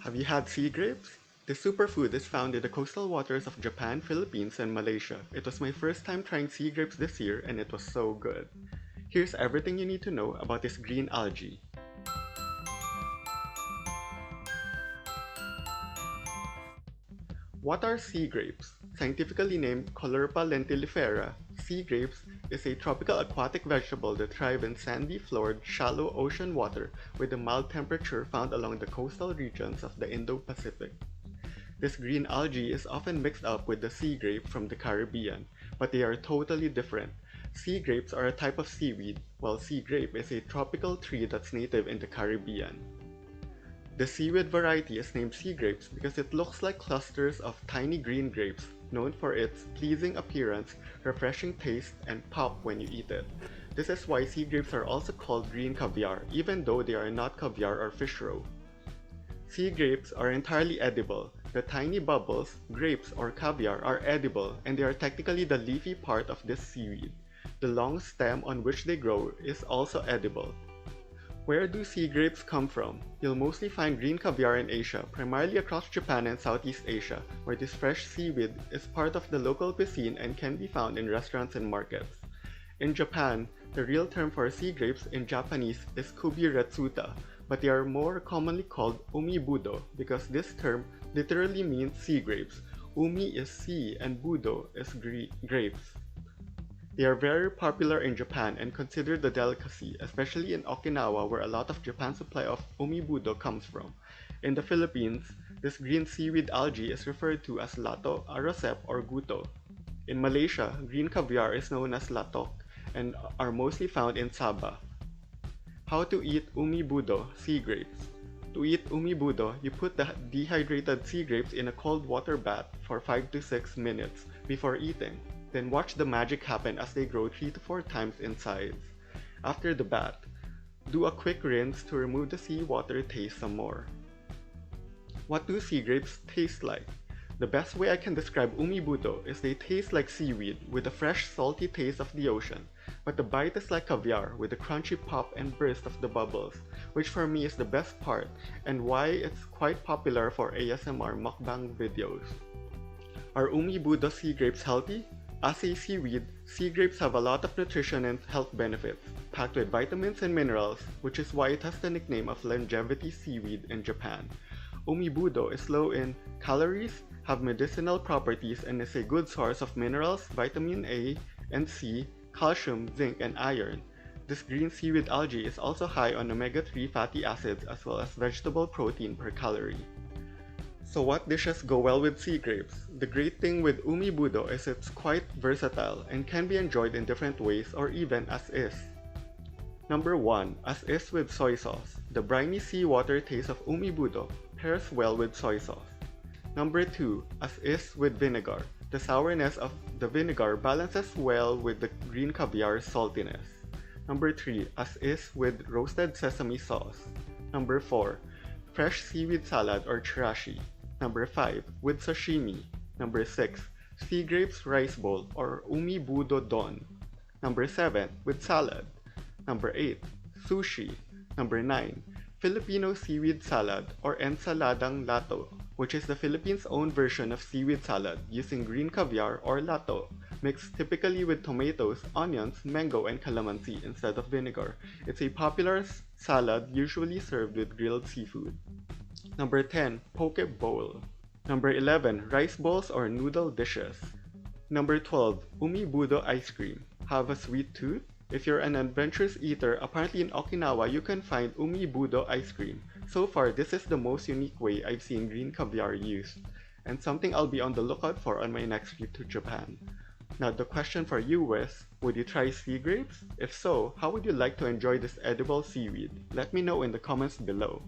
Have you had sea grapes? This superfood is found in the coastal waters of Japan, Philippines, and Malaysia. It was my first time trying sea grapes this year and it was so good. Here's everything you need to know about this green algae. What are sea grapes? Scientifically named Caulerpa lentilifera, sea grapes is a tropical aquatic vegetable that thrive in sandy floored, shallow ocean water with a mild temperature found along the coastal regions of the Indo-Pacific. This green algae is often mixed up with the sea grape from the Caribbean, but they are totally different. Sea grapes are a type of seaweed, while sea grape is a tropical tree that's native in the Caribbean. The seaweed variety is named sea grapes because it looks like clusters of tiny green grapes, known for its pleasing appearance, refreshing taste, and pop when you eat it. This is why sea grapes are also called green caviar, even though they are not caviar or fish roe. Sea grapes are entirely edible. The tiny bubbles, grapes, or caviar are edible, and they are technically the leafy part of this seaweed. The long stem on which they grow is also edible. Where do sea grapes come from? You'll mostly find green caviar in Asia, primarily across Japan and Southeast Asia, where this fresh seaweed is part of the local cuisine and can be found in restaurants and markets. In Japan, the real term for sea grapes in Japanese is kubiretsuta, but they are more commonly called Umibudo because this term literally means sea grapes. Umi is sea and budo is grapes. They are very popular in Japan and considered a delicacy, especially in Okinawa where a lot of Japan's supply of Umibudo comes from. In the Philippines, this green seaweed algae is referred to as lato, arosep, or guto. In Malaysia, green caviar is known as latok and are mostly found in Sabah. How to eat Umibudo sea grapes? To eat Umibudo, you put the dehydrated sea grapes in a cold water bath for 5 to 6 minutes before eating. Then watch the magic happen as they grow 3 to 4 times in size. After the bath, do a quick rinse to remove the seawater taste some more. What do sea grapes taste like? The best way I can describe Umibudo is they taste like seaweed with a fresh salty taste of the ocean, but the bite is like caviar with a crunchy pop and burst of the bubbles, which for me is the best part and why it's quite popular for ASMR mukbang videos. Are Umibudo sea grapes healthy? As a seaweed, sea grapes have a lot of nutrition and health benefits, packed with vitamins and minerals, which is why it has the nickname of longevity seaweed in Japan. Umibudo is low in calories, have medicinal properties, and is a good source of minerals, vitamin A and C, calcium, zinc, and iron. This green seaweed algae is also high on omega-3 fatty acids as well as vegetable protein per calorie. So what dishes go well with sea grapes? The great thing with Umibudo is it's quite versatile and can be enjoyed in different ways or even as is. Number 1. As is with soy sauce. The briny seawater taste of Umibudo pairs well with soy sauce. Number 2. As is with vinegar. The sourness of the vinegar balances well with the green caviar's saltiness. Number 3. As is with roasted sesame sauce. Number 4. Fresh seaweed salad or chirashi. Number 5. With sashimi. Number 6. Sea grapes rice bowl or Umibudo don. Number 7. With salad. Number 8. Sushi. Number 9. Filipino seaweed salad or ensaladang lato, which is the Philippines' own version of seaweed salad using green caviar or lato, mixed typically with tomatoes, onions, mango, and calamansi instead of vinegar. It's a popular salad usually served with grilled seafood. Number 10. Poke bowl. Number 11. Rice bowls or noodle dishes. Number 12. Umibudo ice cream. Have a sweet tooth? If you're an adventurous eater, apparently in Okinawa you can find Umibudo ice cream. So far, this is the most unique way I've seen green caviar used, and something I'll be on the lookout for on my next trip to Japan. Now the question for you is, would you try sea grapes? If so, how would you like to enjoy this edible seaweed? Let me know in the comments below.